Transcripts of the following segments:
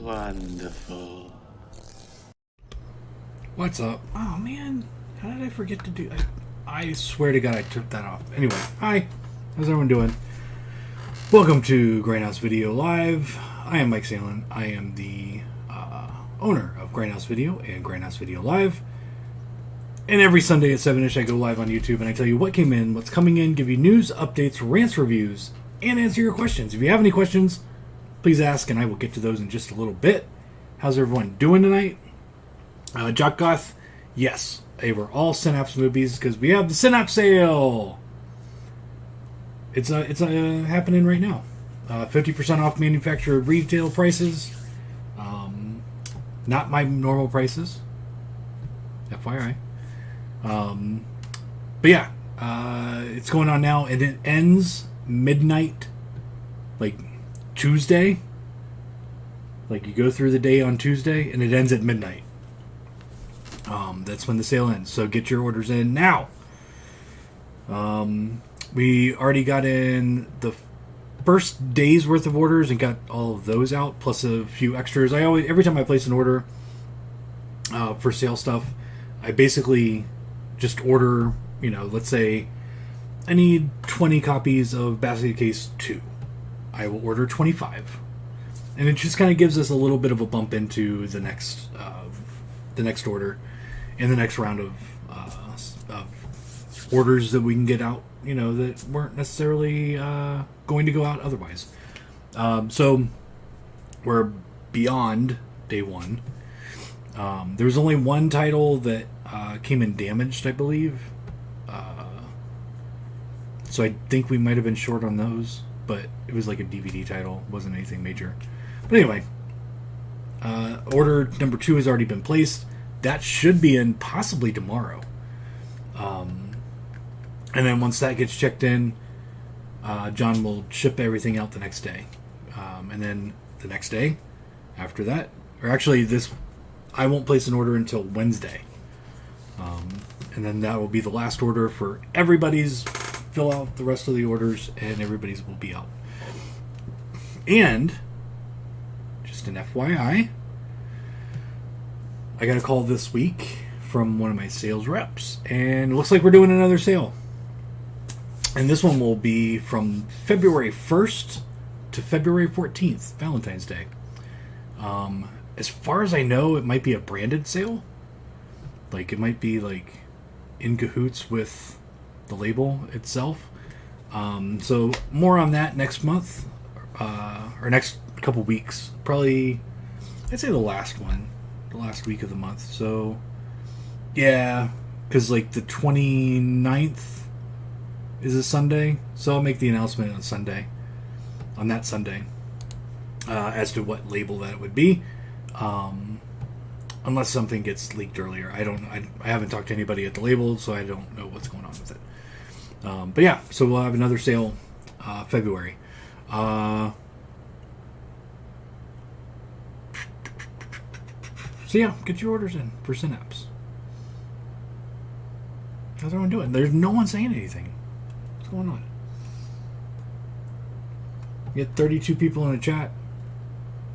Wonderful. What's up? Oh man, how did I forget to do? I swear to God, I took that off. Anyway, hi. How's everyone doing? Welcome to Grindhouse Video Live. I am Mike Salen. I am the owner of Grindhouse Video and Grindhouse Video Live. And every Sunday at 7ish, I go live on YouTube and I tell you what came in, what's coming in, give you news, updates, rants, reviews, and answer your questions. If you have any questions, please ask, and I will get to those in just a little bit. How's everyone doing tonight? Jock Goth, yes, they were all Synapse movies because we have the Synapse sale. It's happening right now. 50% off manufacturer retail prices. Not my normal prices. FYI. But yeah, it's going on now, and it ends midnight, like Tuesday. Like you go through the day on Tuesday, and it ends at midnight. That's when the sale ends. So get your orders in now. We already got in the first day's worth of orders and got all of those out, plus a few extras. Every time I place an order for sale stuff, I basically just order, let's say I need 20 copies of Basket Case 2. I will order 25. And it just kind of gives us a little bit of a bump into the next order and the next round of orders that we can get out, that weren't necessarily going to go out otherwise. So we're beyond day one. There was only one title that came in damaged, I believe. So I think we might have been short on those, but it was like a DVD title. It wasn't anything major. But anyway, order number 2 has already been placed. That should be in possibly tomorrow. And then once that gets checked in, John will ship everything out the next day. And then the next day after that, or actually I won't place an order until Wednesday. And then that will be the last order for everybody's. Fill out the rest of the orders, and everybody's will be out. And just an FYI, I got a call this week from one of my sales reps, and it looks like we're doing another sale. And this one will be from February 1st to February 14th, Valentine's Day. As far as I know, it might be a branded sale. Like, it might be, like, in cahoots with the label itself. So, more on that next month, or next couple weeks. Probably, I'd say the last week of the month. So, yeah, because, like, the 29th is a Sunday. So, I'll make the announcement on that Sunday, as to what label that would be. Unless something gets leaked earlier. I haven't talked to anybody at the label, so I don't know what's going on with it. But yeah, so we'll have another sale February. So yeah, get your orders in for Synapse. How's everyone doing? There's no one saying anything. What's going on? We get 32 people in the chat.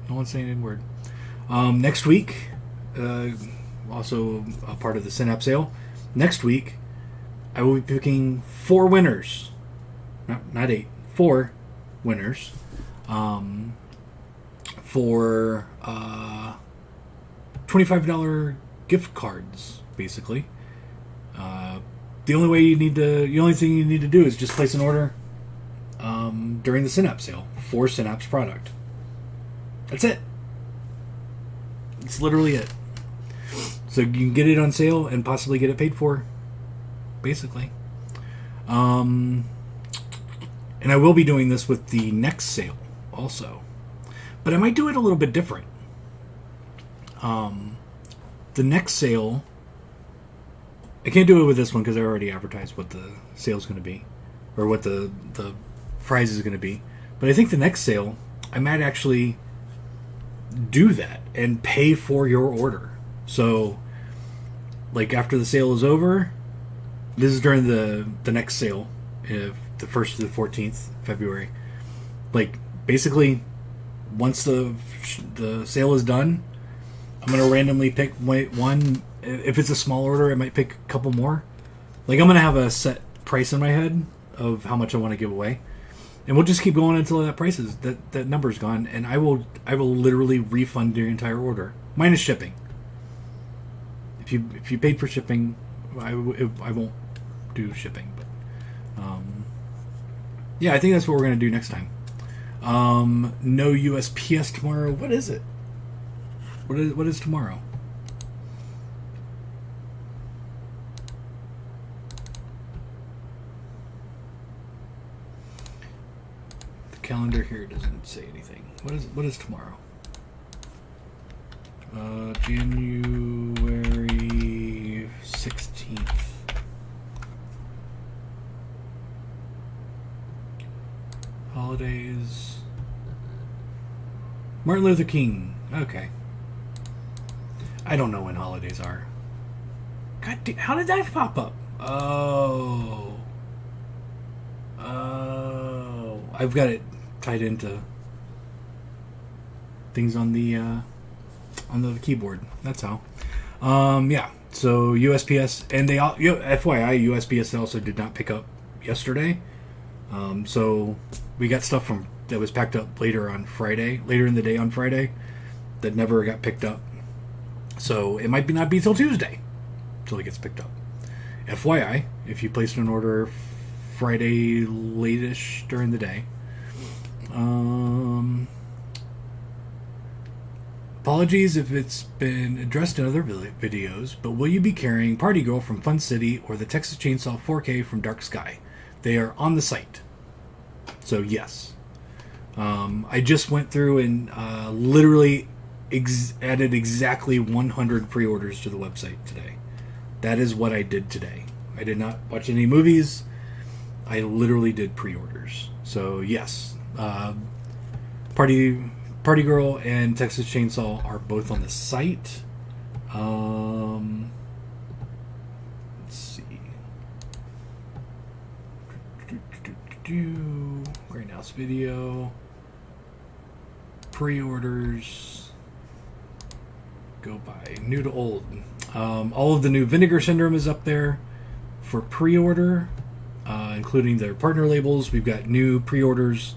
No one's saying any word. Next week, also a part of the Synapse sale. Next week, I will be picking 4 winners. Not 8. 4 winners. For $25 gift cards, basically. The only thing you need to do is just place an order during the Synapse sale for Synapse product. That's it. It's literally it. So you can get it on sale and possibly get it paid for, basically. And I will be doing this with the next sale also. But I might do it a little bit different. The next sale, I can't do it with this one because I already advertised what the sale's going to be, or what the prize is going to be. But I think the next sale, I might actually do that and pay for your order. So, like, after the sale is over, this is during the next sale, the 1st to the 14th February. Like, basically, once the sale is done, I'm going to randomly pick one. If it's a small order, I might pick a couple more. Like, I'm going to have a set price in my head of how much I want to give away. And we'll just keep going until that number's gone, and I will literally refund your entire order minus shipping. If you paid for shipping, I won't do shipping. But yeah, I think that's what we're gonna do next time. No USPS tomorrow. What is it? What is tomorrow? Calendar here doesn't say anything. What is tomorrow? January 16th. Holidays. Martin Luther King. Okay. I don't know when holidays are. God damn, how did that pop up? Oh. I've got it tied into things on the keyboard. That's how. Yeah. So USPS, and they all, FYI, USPS also did not pick up yesterday. So we got stuff that was packed up later in the day on Friday, that never got picked up. So it might not be till Tuesday till it gets picked up. FYI, if you placed an order Friday late-ish during the day, apologies if it's been addressed in other videos, but will you be carrying Party Girl from Fun City or the Texas Chainsaw 4K from Dark Sky? They are on the site. So yes. I just went through and literally added exactly 100 pre-orders to the website today. That is what I did today. I did not watch any movies. I literally did pre-orders. So yes. Party Girl and Texas Chainsaw are both on the site. Let's see. Grindhouse video. Pre-orders. Go by new to old. All of the new Vinegar Syndrome is up there for pre-order, including their partner labels. We've got new pre-orders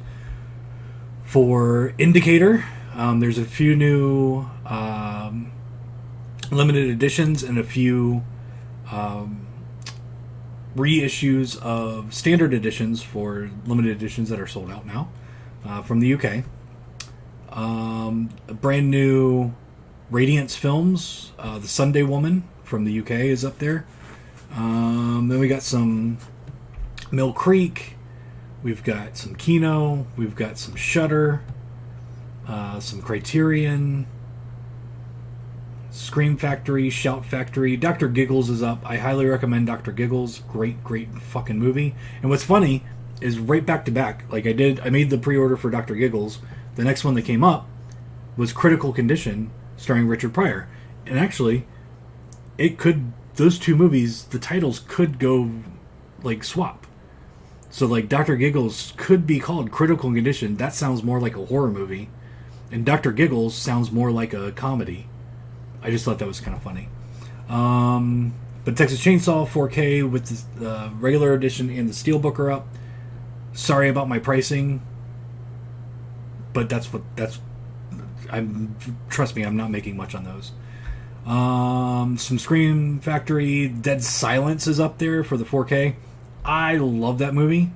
for Indicator. There's a few new limited editions and a few reissues of standard editions for limited editions that are sold out now from the UK. A brand new Radiance Films, The Sunday Woman from the UK is up there. Then we got some Mill Creek. We've got some Kino. We've got some Shudder. Some Criterion. Scream Factory, Shout Factory. Dr. Giggles is up. I highly recommend Dr. Giggles. Great fucking movie. And what's funny is right back to back. Like I made the pre-order for Dr. Giggles. The next one that came up was Critical Condition, starring Richard Pryor. And actually, those two movies, the titles could go like swap. So like Dr. Giggles could be called Critical Condition. That sounds more like a horror movie. And Dr. Giggles sounds more like a comedy. I just thought that was kind of funny. But Texas Chainsaw 4K with the regular edition and the Steelbook are up. Sorry about my pricing. But trust me, I'm not making much on those. Some Scream Factory. Dead Silence is up there for the 4K. I love that movie.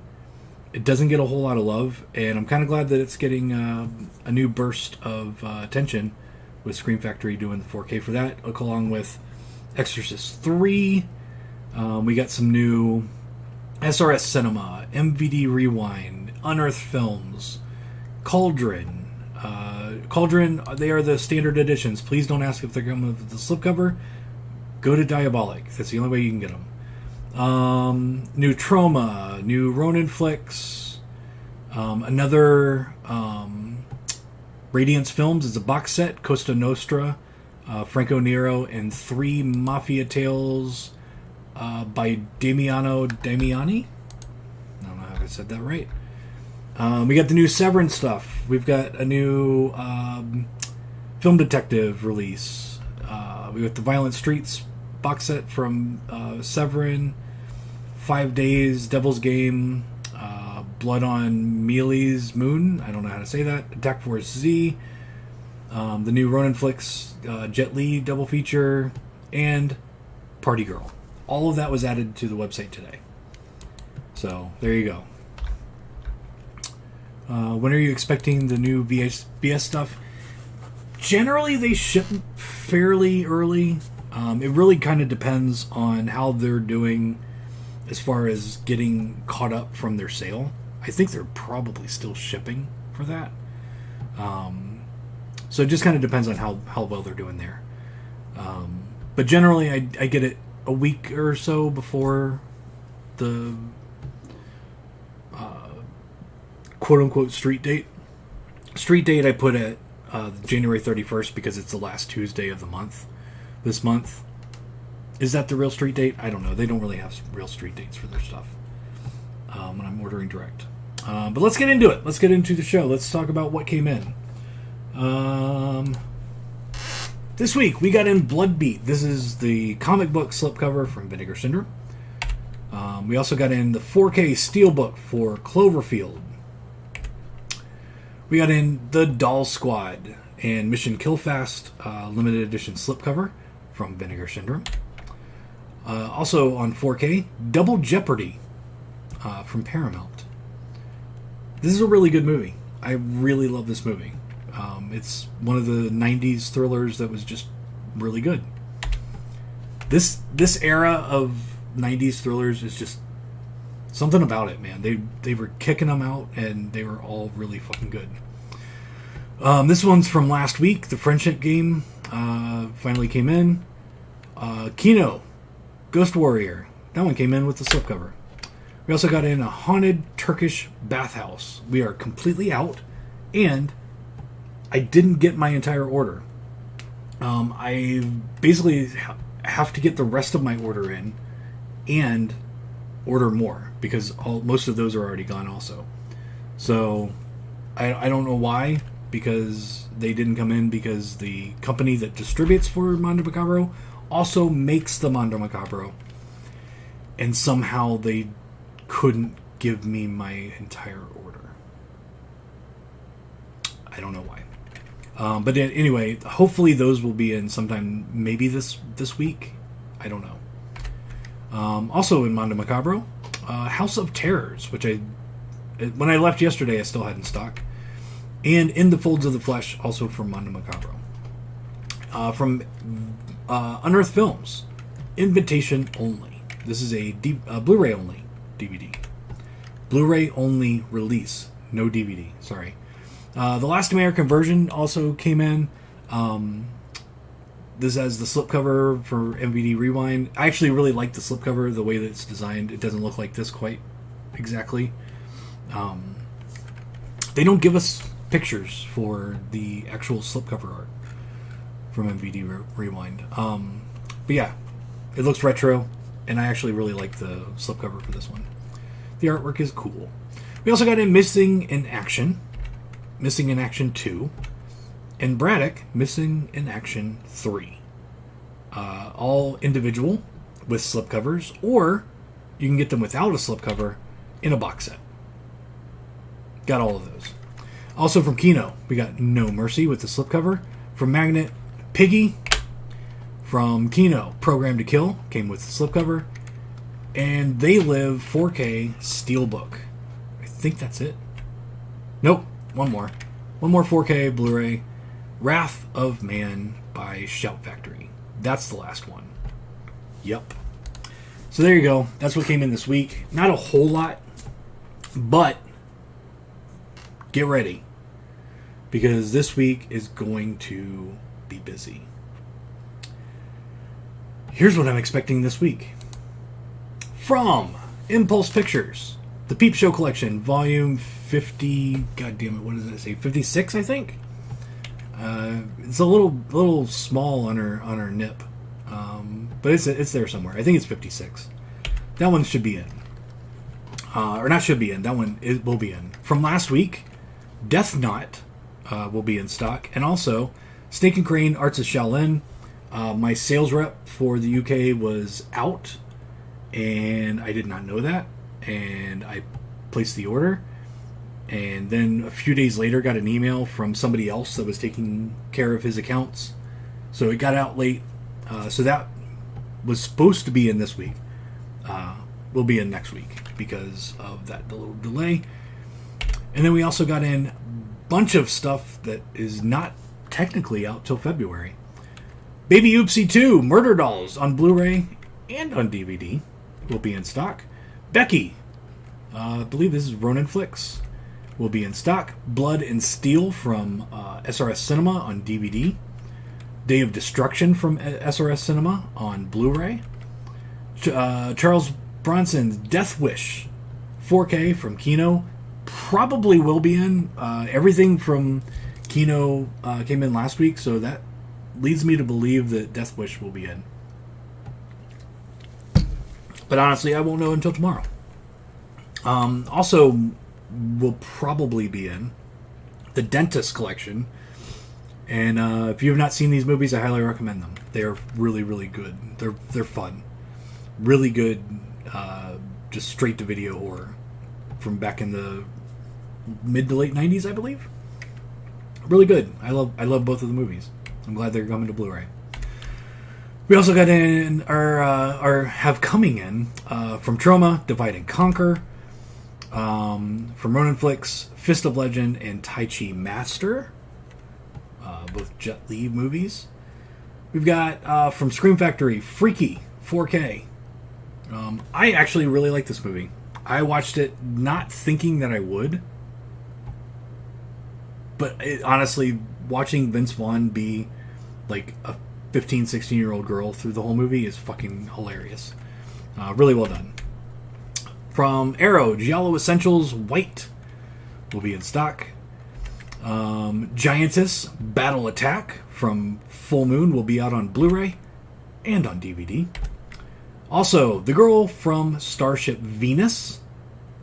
It doesn't get a whole lot of love, and I'm kind of glad that it's getting a new burst of attention with Scream Factory doing the 4K for that, along with Exorcist 3. We got some new SRS Cinema, MVD Rewind, Unearthed Films, Cauldron. Cauldron, they are the standard editions. Please don't ask if they're coming with the slipcover. Go to Diabolic. That's the only way you can get them. New Trauma, new Ronin flicks, another Radiance Films is a box set, Costa Nostra, Franco Nero, and 3 Mafia Tales by Damiano Damiani. I don't know if I said that right. We got the new Severance stuff. We've got a new Film Detective release. We got the Violent Streets box set from Severin, 5 Days, Devil's Game, Blood on Mealy's Moon. I don't know how to say that. Attack Force Z. The new Ronin Flicks Jet Li double feature, and Party Girl. All of that was added to the website today. So, there you go. When are you expecting the new BS stuff? Generally, they ship fairly early. It really kind of depends on how they're doing as far as getting caught up from their sale. I think they're probably still shipping for that. So it just kind of depends on how well they're doing there. But generally, I get it a week or so before the quote-unquote street date. Street date I put at January 31st because it's the last Tuesday of the month. This month. Is that the real street date? I don't know. They don't really have real street dates for their stuff when I'm ordering direct. But let's get into it. Let's get into the show. Let's talk about what came in. This week we got in Bloodbeat. This is the comic book slipcover from Vinegar Syndrome. We also got in the 4K Steelbook for Cloverfield. We got in the Doll Squad and Mission Kill Fast limited edition slipcover from Vinegar Syndrome. Also on 4K, Double Jeopardy from Paramount. This is a really good movie. I really love this movie. It's one of the 90s thrillers that was just really good. This era of 90s thrillers is just something about it, man. They were kicking them out, and they were all really fucking good. This one's from last week. The Friendship Game finally came in. Kino, Ghost Warrior. That one came in with the slipcover. We also got in a Haunted Turkish Bathhouse. We are completely out, and I didn't get my entire order. I basically have to get the rest of my order in and order more because most of those are already gone also. So I don't know why, because they didn't come in, because the company that distributes for Mondo Macabro also makes the Mondo Macabro, and somehow they couldn't give me my entire order. I don't know why. But anyway, hopefully those will be in sometime, maybe this week. I don't know. Also in Mondo Macabro, House of Terrors, which when I left yesterday I still had in stock. And In the Folds of the Flesh, also from Mondo Macabro. From Unearthed Films, Invitation Only. This is a Blu-ray only DVD. Blu-ray only release, no DVD, sorry. The Last American Version also came in. This has the slipcover for MVD Rewind. I actually really like the slipcover, the way that it's designed. It doesn't look like this quite exactly. They don't give us pictures for the actual slipcover art from MVD Rewind. But yeah, it looks retro, and I actually really like the slipcover for this one. The artwork is cool. We also got in Missing in Action 2, and Braddock, Missing in Action 3. All individual with slipcovers, or you can get them without a slipcover in a box set. Got all of those. Also from Kino, we got No Mercy with the slipcover. From Magnet, Piggy. From Kino, Program to Kill, came with the slipcover. And They Live 4K Steelbook. I think that's it. Nope, one more. One more 4K Blu-ray. Wrath of Man by Shout Factory. That's the last one. Yep. So there you go. That's what came in this week. Not a whole lot, but get ready, because this week is going to be busy. Here's what I'm expecting this week. From Impulse Pictures, the Peep Show Collection, Volume 50... God damn it, what does it say? 56, I think? It's a little small on her nip. But it's there somewhere. I think it's 56. That one should be in. or not should be in. That one it will be in. From last week, Death Knot will be in stock, and also Snake and Crane: Arts of Shaolin. My sales rep for the UK was out, and I did not know that, and I placed the order. And then a few days later, got an email from somebody else that was taking care of his accounts. So it got out late. So that was supposed to be in this week. Will be in next week because of that little delay. And then we also got in a bunch of stuff that is not technically out till February. Baby Oopsie 2, Murder Dolls on Blu-ray and on DVD will be in stock. Becky, I believe this is Ronin Flicks, will be in stock. Blood and Steel from SRS Cinema on DVD. Day of Destruction from SRS Cinema on Blu-ray. Charles Bronson's Death Wish 4K from Kino probably will be in. Everything from Kino came in last week, so that leads me to believe that Death Wish will be in. But honestly, I won't know until tomorrow. Also, will probably be in the Dentist Collection. And if you have not seen these movies, I highly recommend them. They are really, really good. They're fun. Really good, just straight-to-video horror from back in the mid to late 90s, I believe. Really good. I love both of the movies. I'm glad they're coming to Blu-ray. We also got in, or have coming in, from Troma, Divide and Conquer, from Ronin Flicks, Fist of Legend, and Tai Chi Master, both Jet Li movies. We've got, from Scream Factory, Freaky, 4K. I actually really like this movie. I watched it not thinking that I would, but honestly, watching Vince Vaughn be like a 15, 16-year-old girl through the whole movie is fucking hilarious. Really well done. From Arrow, Giallo Essentials White will be in stock. Giantess Battle Attack from Full Moon will be out on Blu-ray and on DVD. Also, The Girl from Starship Venus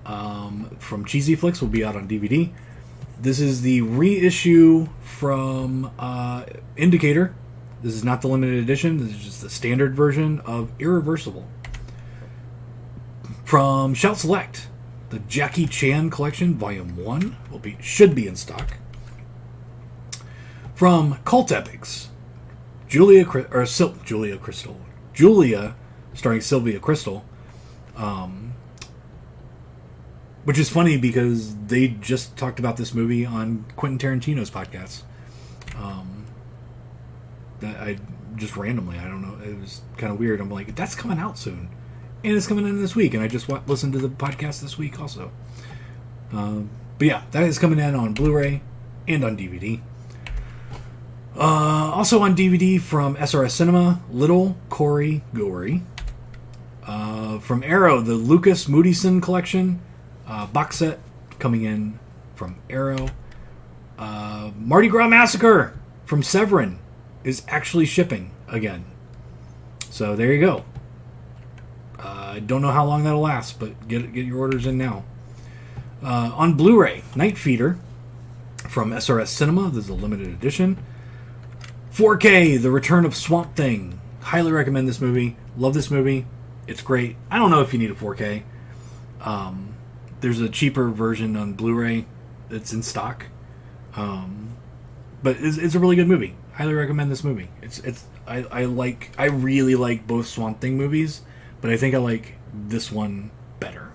from Cheesy Flicks will be out on DVD. This is the reissue from Indicator. This is not the limited edition. This is just the standard version of Irreversible. From Shout Select, the Jackie Chan Collection, Volume 1 should be in stock. From Cult Epics, Julia starring Sylvia Crystal, which is funny because they just talked about this movie on Quentin Tarantino's podcast. That I just randomly, I don't know, it was kind of weird. I'm like, that's coming out soon, and it's coming in this week, and I just listened to the podcast this week also. But yeah, that is coming in on Blu-ray and on DVD. Also on DVD from SRS Cinema, Little Cory Gory. From Arrow, the Lucas Moodysson Collection box set coming in from Arrow. Mardi Gras Massacre from Severin is actually shipping again. So there you go. I don't know how long that'll last, but get your orders in now. On Blu-ray, Night Feeder from SRS Cinema. This is a limited edition. 4K, The Return of Swamp Thing. Highly recommend this movie. Love this movie. It's great. I don't know if you need a 4K. There's a cheaper version on Blu-ray that's in stock. But it's a really good movie. Highly recommend this movie. I really like both Swamp Thing movies, but I think I like this one better.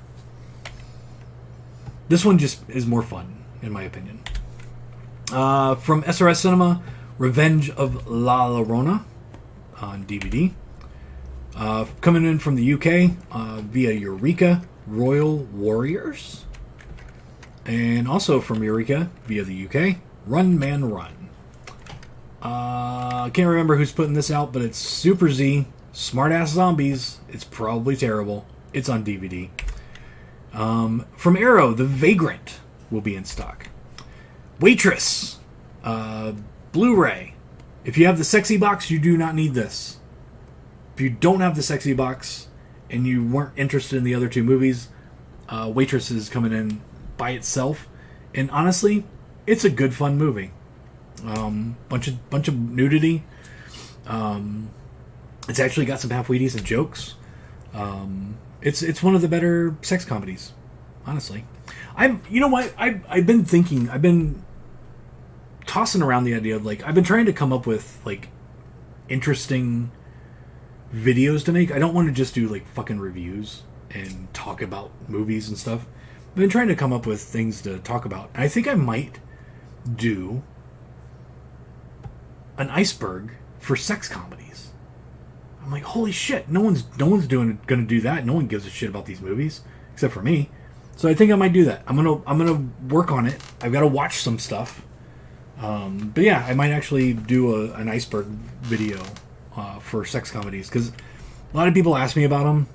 This one just is more fun, in my opinion. From SRS Cinema, Revenge of La Llorona on DVD. Coming in from the UK via Eureka, Royal Warriors. And also from Eureka via the UK, Run Man Run. I can't remember who's putting this out, but it's Super Z, Smart Ass Zombies. It's probably terrible. It's on DVD. From Arrow, The Vagrant will be in stock. Waitress, Blu-ray. If you have the sexy box, you do not need this. If you don't have the sexy box and you weren't interested in the other two movies, Waitress is coming in by itself, and honestly, it's a good fun movie. Bunch of nudity. It's actually got some halfway decent jokes. It's one of the better sex comedies, honestly. You know what? I've been tossing around the idea of, like, I've been trying to come up with, like, interesting videos to make. I don't want to just do, like, fucking reviews and talk about movies and stuff. I've been trying to come up with things to talk about. And I think I might do an iceberg for sex comedies. I'm like, holy shit, no one's gonna do that. No one gives a shit about these movies except for me. So I think I might do that. I'm gonna work on it. I've got to watch some stuff. But yeah, I might actually do an iceberg video for sex comedies, because a lot of people ask me about them.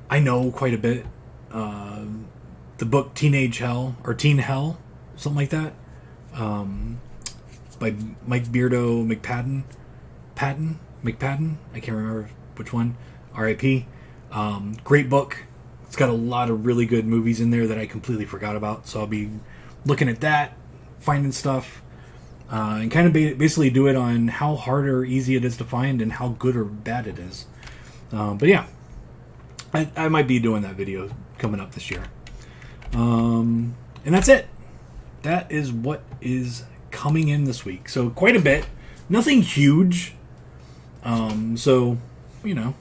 I know quite a bit. The book Teenage Hell, or Teen Hell, something like that, by Mike Beardo McPadden. I can't remember which one. R.I.P. Great book. It's got a lot of really good movies in there that I completely forgot about. So I'll be looking at that, finding stuff, and kind of basically do it on how hard or easy it is to find and how good or bad it is. But yeah, I might be doing that video coming up this year. And that's it. That is what is coming in this week. So quite a bit. Nothing huge. So, you know.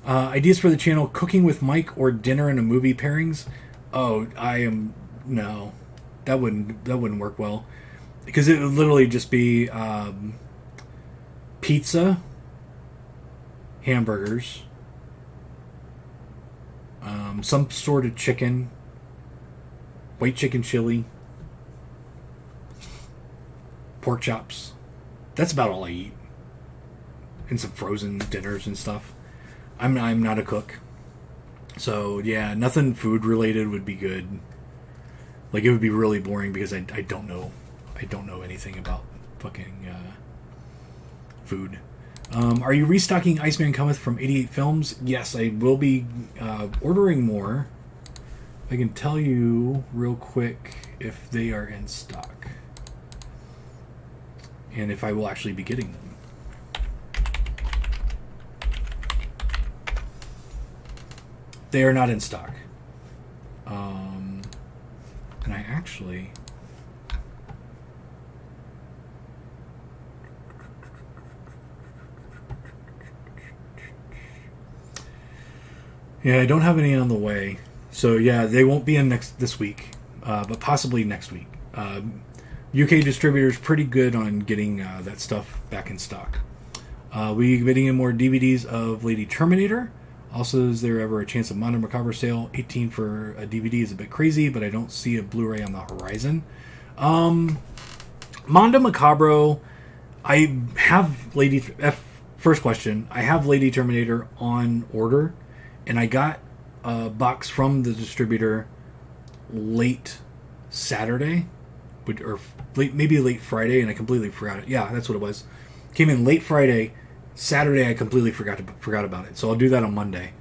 Ideas for the channel: cooking with Mike or dinner and a movie pairings. No. That wouldn't work well. Because it would literally just be pizza, hamburgers, some sort of chicken, white chicken chili, pork chops. That's about all I eat. And some frozen dinners and stuff. I'm not a cook. So yeah, nothing food related would be good. Like, it would be really boring because I don't know anything about fucking food. Are you restocking Iceman Cometh from 88 Films? Yes, I will be ordering more. I can tell you real quick if they are in stock. And if I will actually be getting them. They are not in stock. And I actually... Yeah, I don't have any on the way. So yeah, they won't be in this week. But possibly next week. UK distributor's pretty good on getting that stuff back in stock. We're getting in more DVDs of Lady Terminator. Also, is there ever a chance of Mondo Macabre sale? 18 for a DVD is a bit crazy, but I don't see a Blu-ray on the horizon. Mondo Macabre, I have first question, I have Lady Terminator on order, and I got a box from the distributor late Saturday, or maybe late Friday, and I completely forgot it. Yeah, that's what it was. Came in late Friday. Saturday, I completely forgot about it. So I'll do that on Monday.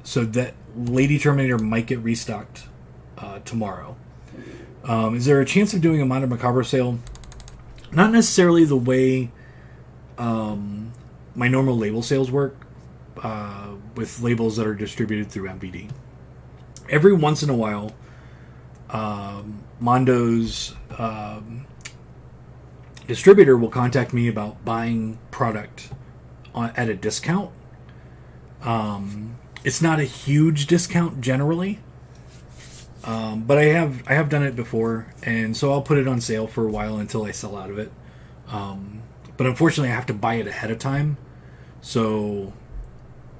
So that Lady Terminator might get restocked tomorrow. Is there a chance of doing a Mondo Macabre sale? Not necessarily the way my normal label sales work, with labels that are distributed through MVD. Every once in a while, Mondo's distributor will contact me about buying product at a discount. It's not a huge discount generally, but I have done it before, and so I'll put it on sale for a while until I sell out of it. But unfortunately, I have to buy it ahead of time. So,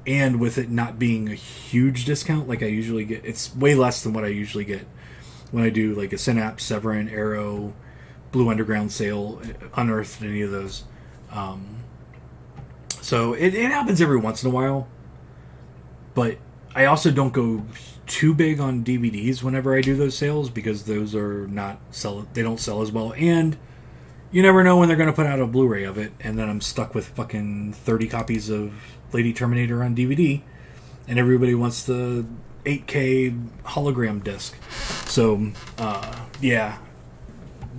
and with it not being a huge discount like I usually get, it's way less than what I usually get when I do like a Synapse, Severin, Arrow, Blue Underground sale, Unearthed, any of those. So it happens every once in a while, but I also don't go too big on DVDs whenever I do those sales, because those are they don't sell as well, and you never know when they're going to put out a Blu-ray of it, and then I'm stuck with fucking 30 copies of Lady Terminator on DVD, and everybody wants the 8K hologram disc. So, yeah,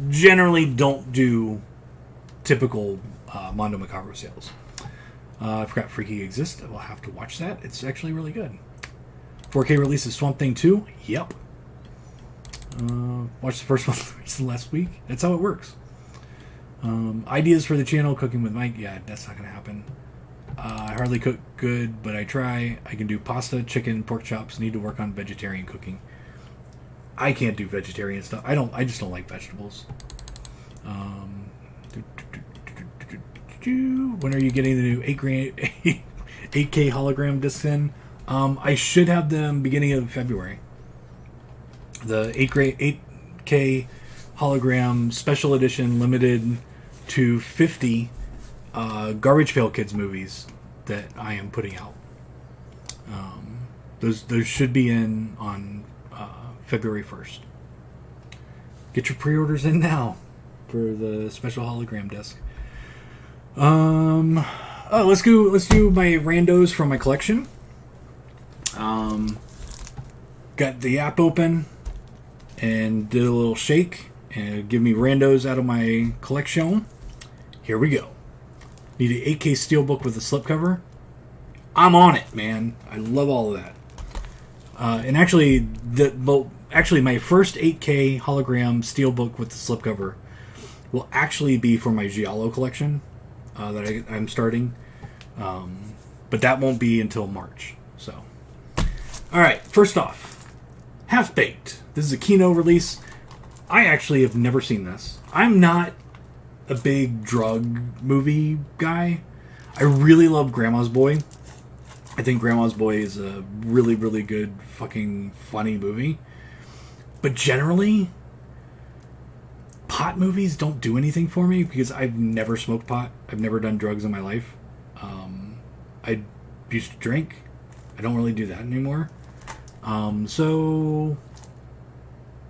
generally don't do typical Mondo Macabro sales. I forgot Freaky exists. I will have to watch that. It's actually really good. 4K release of Swamp Thing 2. Yep. Watched the first one last week. That's how it works. Ideas for the channel, cooking with Mike. Yeah, that's not going to happen. I hardly cook good, but I try. I can do pasta, chicken, pork chops. Need to work on vegetarian cooking. I can't do vegetarian stuff. I just don't like vegetables. When are you getting the new 8K hologram discs in? I should have them beginning of February. The 8K hologram special edition, limited to 50 Garbage Pail Kids movies that I am putting out. Those should be in on February 1st. Get your pre-orders in now for the special hologram disc. Let's do my randos from my collection. Got the app open and did a little shake and give me randos out of my collection. Here we go. Need an 8K steelbook with a slipcover. I'm on it, man. I love all of that. And actually, my first 8K hologram steelbook with the slipcover will actually be for my Giallo collection that I'm starting. But that won't be until March. So, all right. First off, Half Baked. This is a Kino release. I actually have never seen this. I'm not a big drug movie guy. I really love Grandma's Boy. I think Grandma's Boy is a really, really good, fucking funny movie. But generally, pot movies don't do anything for me because I've never smoked pot. I've never done drugs in my life. I used to drink. I don't really do that anymore. So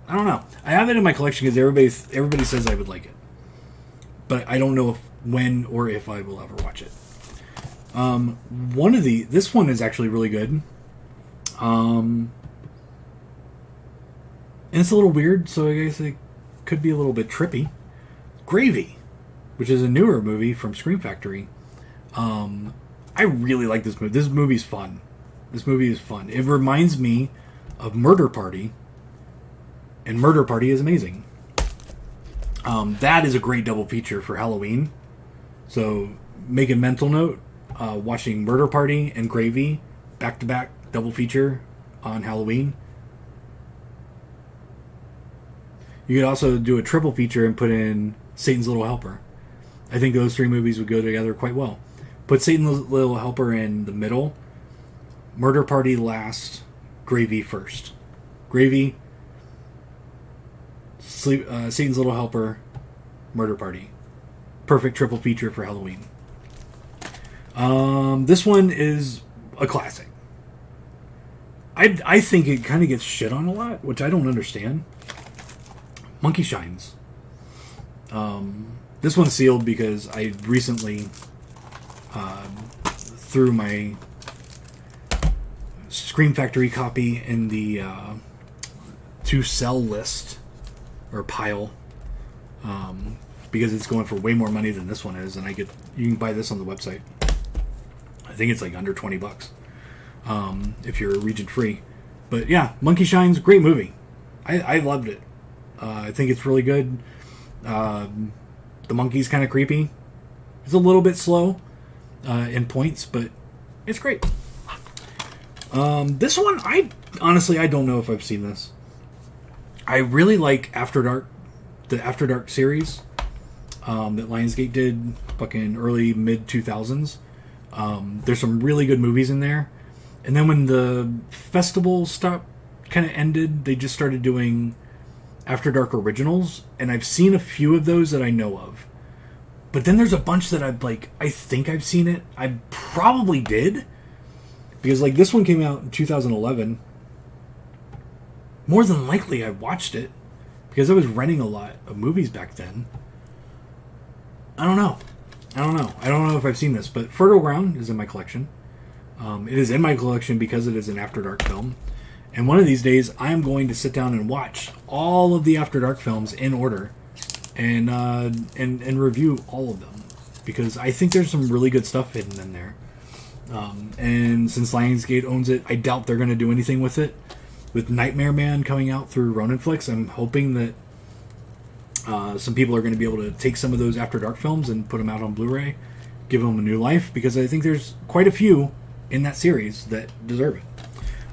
I don't know. I have it in my collection because everybody says I would like it, but I don't know when or if I will ever watch it. This one is actually really good. And it's a little weird, so I guess it could be a little bit trippy. Gravy, which is a newer movie from Scream Factory. I really like this movie. This movie's fun. It reminds me of Murder Party, and Murder Party is amazing. That is a great double feature for Halloween. So make a mental note. Watching Murder Party and Gravy back-to-back double feature on Halloween. You could also do a triple feature and put in Satan's Little Helper. I think those three movies would go together quite well. Put Satan's Little Helper in the middle. Murder Party last. Gravy first. Gravy. Satan's Little Helper. Murder Party. Perfect triple feature for Halloween. This one is a classic. I think it kind of gets shit on a lot, which I don't understand. Monkey Shines. This one's sealed because I recently threw my Scream Factory copy in the to sell list or pile, because it's going for way more money than this one is, and you can buy this on the website. I think it's like under $20 if you're region free. But yeah, Monkey Shines, great movie. I loved it. I think it's really good. The monkey's kind of creepy. It's a little bit slow in points, but it's great. This one, I don't know if I've seen this. I really like After Dark, the After Dark series that Lionsgate did fucking early mid 2000s. There's some really good movies in there. And then when the festival kind of ended, they just started doing After Dark originals, and I've seen a few of those that I know of. But then there's a bunch that I think I've seen it. I probably did. Because this one came out in 2011. More than likely I watched it because I was renting a lot of movies back then. I don't know. I don't know if I've seen this, but Fertile Ground is in my collection. It is in my collection because it is an After Dark film. And one of these days, I am going to sit down and watch all of the After Dark films in order and review all of them. Because I think there's some really good stuff hidden in there. And since Lionsgate owns it, I doubt they're going to do anything with it. With Nightmare Man coming out through Ronin Flicks, I'm hoping that some people are going to be able to take some of those After Dark films and put them out on Blu-ray, give them a new life, because I think there's quite a few in that series that deserve it.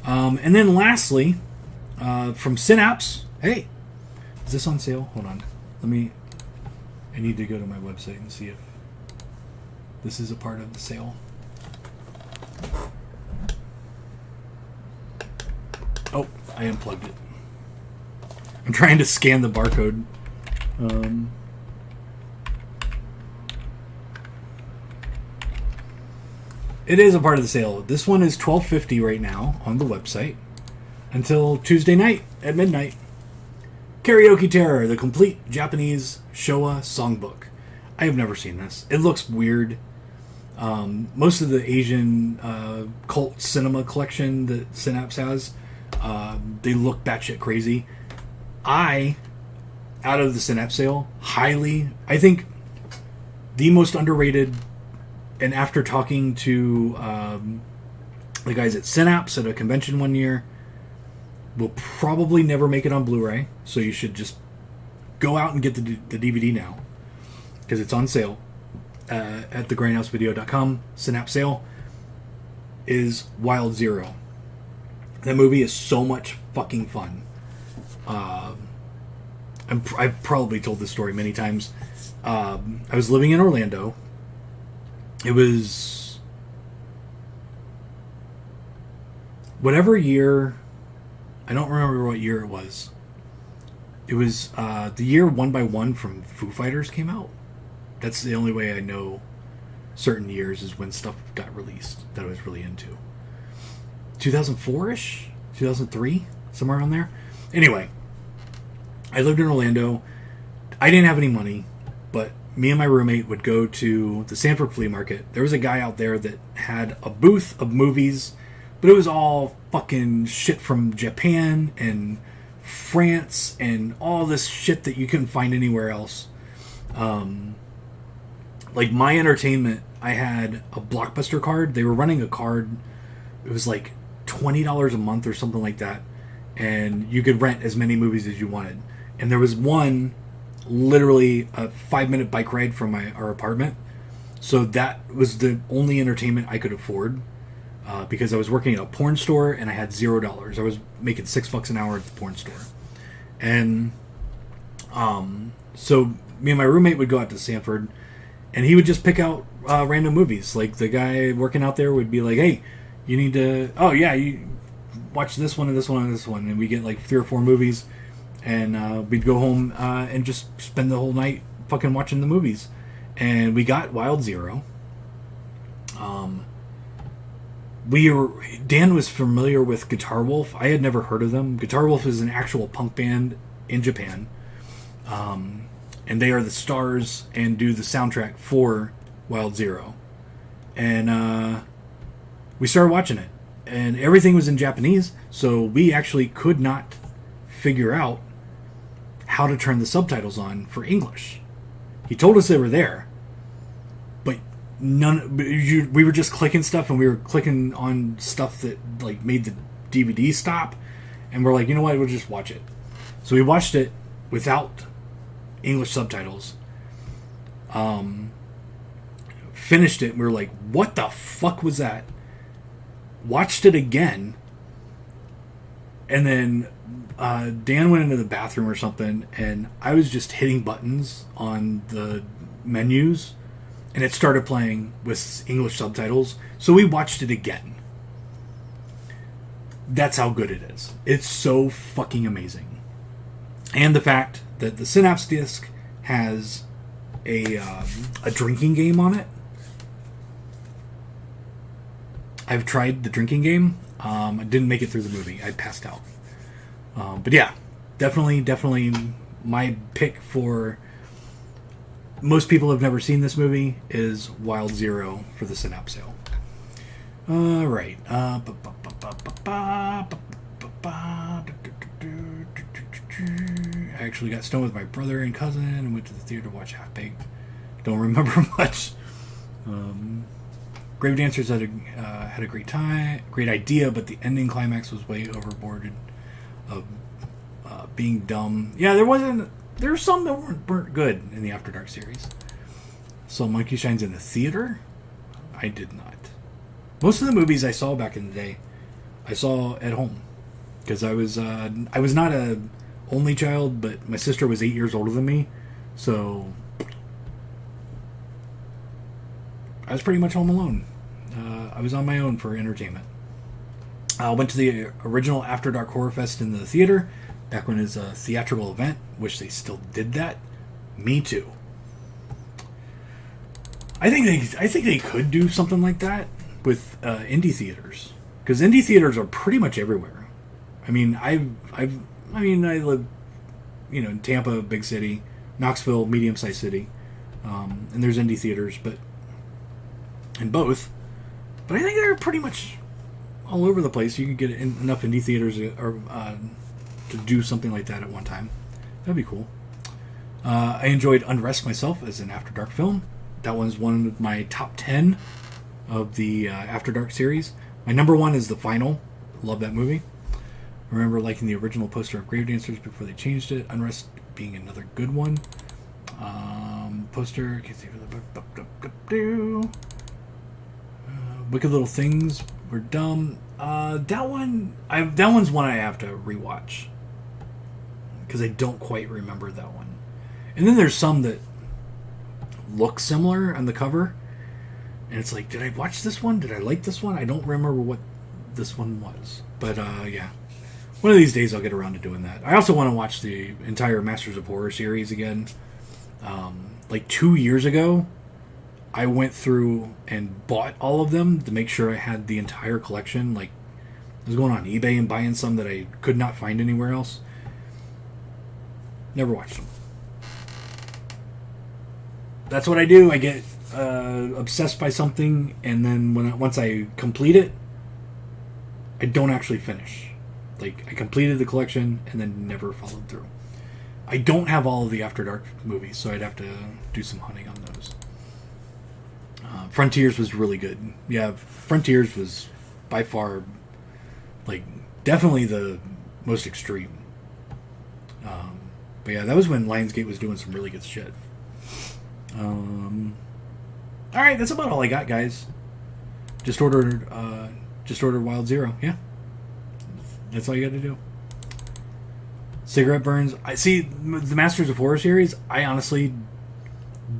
And then lastly, from Synapse, hey, is this on sale? Hold on. I need to go to my website and see if this is a part of the sale. Oh, I unplugged it. I'm trying to scan the barcode. It is a part of the sale. This one is $12.50 right now on the website until Tuesday night at midnight. Karaoke Terror, the complete Japanese Showa songbook. I have never seen this. It looks weird. Most of the Asian cult cinema collection that Synapse has, they look batshit crazy. Out of the Synapse sale, I think the most underrated, and after talking to the guys at Synapse at a convention one year, will probably never make it on Blu-ray, so you should just go out and get the DVD now, because it's on sale at the grindhousevideo.com. Synapse sale is Wild Zero. That movie is so much fucking fun. I've probably told this story many times. I was living in Orlando. It was whatever year. I don't remember what year it was. It was the year One by One from Foo Fighters came out. That's the only way I know certain years is when stuff got released that I was really into. 2004-ish? 2003? Somewhere around there. Anyway, I lived in Orlando. I didn't have any money, but me and my roommate would go to the Sanford Flea Market. There was a guy out there that had a booth of movies, but it was all fucking shit from Japan and France and all this shit that you couldn't find anywhere else. Like My Entertainment, I had a Blockbuster card. They were running a card. It was like $20 a month or something like that. And you could rent as many movies as you wanted. And there was one, literally a 5-minute bike ride from our apartment. So that was the only entertainment I could afford. Because I was working at a porn store and I had $0. I was making $6 an hour at the porn store. And so me and my roommate would go out to Sanford and he would just pick out random movies. Like the guy working out there would be like, hey, you need to, you watch this one and this one and this one. And we get like 3 or 4 movies and we'd go home and just spend the whole night fucking watching the movies. And we got Wild Zero. Dan was familiar with Guitar Wolf. I had never heard of them. Guitar Wolf is an actual punk band in Japan. And they are the stars and do the soundtrack for Wild Zero. And we started watching it. And everything was in Japanese, so we actually could not figure out how to turn the subtitles on for English. He told us they were there, but we were just clicking stuff, and we were clicking on stuff that like made the DVD stop, and we're like, you know what, we'll just watch it. So we watched it without English subtitles. Finished it, and we were like, what the fuck was that? Watched it again, and then Dan went into the bathroom or something, and I was just hitting buttons on the menus, and it started playing with English subtitles, so we watched it again. That's how good it is. It's so fucking amazing. And the fact that the Synapse disc has a drinking game on it. I've tried the drinking game. I didn't make it through the movie. I passed out. But yeah, definitely my pick for most people who have never seen this movie is Wild Zero for the Synapse sale. All right. I actually got stoned with my brother and cousin and went to the theater to watch Half Baked. Don't remember much. Grave Dancers had a great time, great idea, but the ending climax was way overboarded of being dumb. Yeah, there were some that weren't good in the After Dark series. So Monkey Shines in the theater? I did not. Most of the movies I saw back in the day, I saw at home. Because I was not a only child, but my sister was 8 years older than me. So I was pretty much home alone. I was on my own for entertainment. I went to the original After Dark Horror Fest in the theater, back when it was a theatrical event, which they still did that. Me too. I think they could do something like that with indie theaters, because indie theaters are pretty much everywhere. I mean, I live, in Tampa, big city, Knoxville, medium-sized city, and there's indie theaters, but in both. But I think they're pretty much all over the place. You can get enough indie theaters to do something like that at one time. That'd be cool. I enjoyed Unrest myself as an After Dark film. That one's one of my top 10 of the After Dark series. My number one is The Final. Love that movie. I remember liking the original poster of Grave Dancers before they changed it. Unrest being another good one. Poster, can't see for the Wicked Little Things were dumb. That one's one I have to rewatch, because I don't quite remember that one. And then there's some that look similar on the cover, and it's like, did I watch this one? Did I like this one? I don't remember what this one was. But yeah, one of these days I'll get around to doing that. I also want to watch the entire Masters of Horror series again. Like 2 years ago, I went through and bought all of them to make sure I had the entire collection. Like, I was going on eBay and buying some that I could not find anywhere else. Never watched them. That's what I do. I get obsessed by something, and then once I complete it, I don't actually finish. Like, I completed the collection and then never followed through. I don't have all of the After Dark movies, so I'd have to do some hunting on those. Frontiers was really good. Yeah, Frontiers was by far, like, definitely the most extreme. But yeah, that was when Lionsgate was doing some really good shit. Alright, that's about all I got, guys. Just ordered Wild Zero. Yeah. That's all you got to do. Cigarette burns. I see the Masters of Horror series. I honestly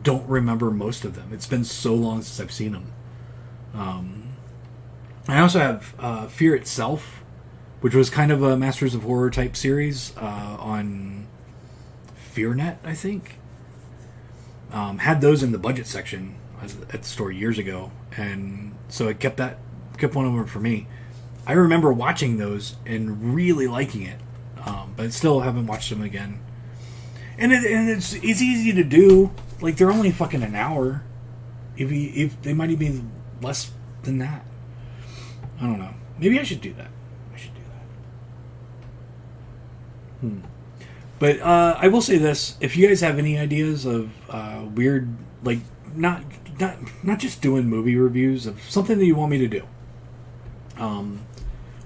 don't remember most of them. It's been so long since I've seen them. I also have Fear Itself, which was kind of a Masters of Horror type series on FearNet, I think. Had those in the budget section at the store years ago, and so it kept one of them for me. I remember watching those and really liking it, but still haven't watched them again. And it's easy to do. Like, they're only fucking an hour. If they might even be less than that. I don't know. Maybe I should do that. But I will say this: if you guys have any ideas of weird, like not just doing movie reviews of something that you want me to do, I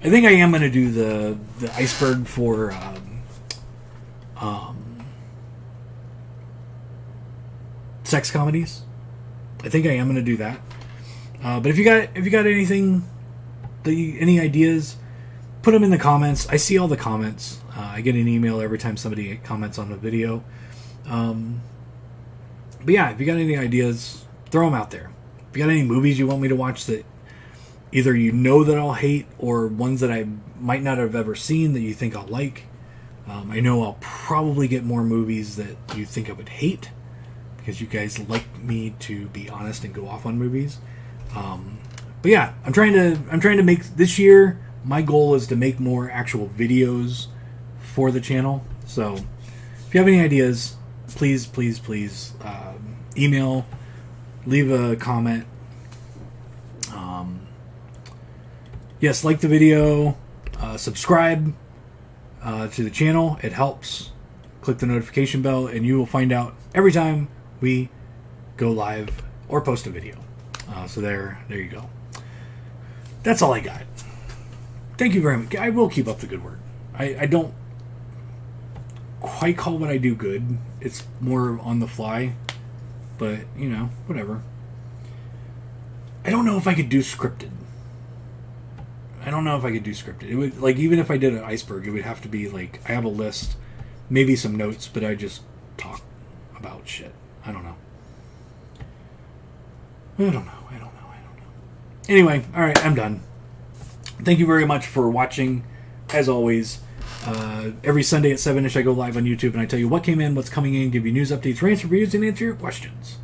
think I am going to do the iceberg for sex comedies. I think I am going to do that. But if you got anything, any ideas, put them in the comments. I see all the comments. I get an email every time somebody comments on the video. But yeah, if you got any ideas, throw them out there. If you got any movies you want me to watch that either that I'll hate, or ones that I might not have ever seen that you think I'll like, I know I'll probably get more movies that you think I would hate, because you guys like me to be honest and go off on movies. But yeah, I'm trying to make this year. My goal is to make more actual videos for the channel. So if you have any ideas, please email, leave a comment. yes, like the video, subscribe to the channel. It helps. Click the notification bell, and you will find out every time we go live or post a video. So there you go. That's all I got. Thank you very much. I will keep up the good work. I don't quite call what I do good. It's more on the fly. But, you know, whatever. I don't know if I could do scripted. It would, like, even if I did an iceberg, it would have to be, like, I have a list, maybe some notes, but I just talk about shit. I don't know. Anyway, alright, I'm done. Thank you very much for watching. As always, every Sunday at 7-ish I go live on YouTube and I tell you what came in, what's coming in, give you news updates, rants, reviews, and answer your questions.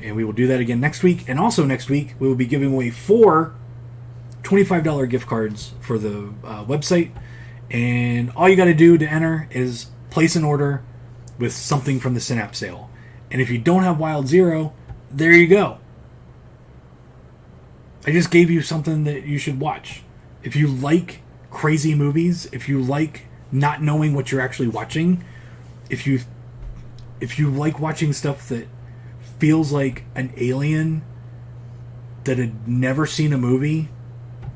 And we will do that again next week. And also next week, we will be giving away 4 $25 gift cards for the website. And all you got to do to enter is place an order with something from the Synapse sale. And if you don't have Wild Zero, there you go. I just gave you something that you should watch. If you like crazy movies, if you like not knowing what you're actually watching, if you like watching stuff that feels like an alien that had never seen a movie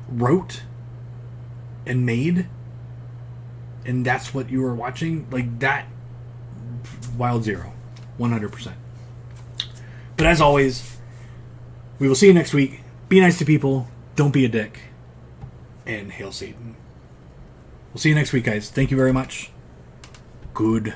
wrote and made, and that's what you were watching, like that, Wild Zero, 100%. But as always, we will see you next week. Be nice to people, don't be a dick, and hail Satan. We'll see you next week, guys. Thank you very much. Goodbye.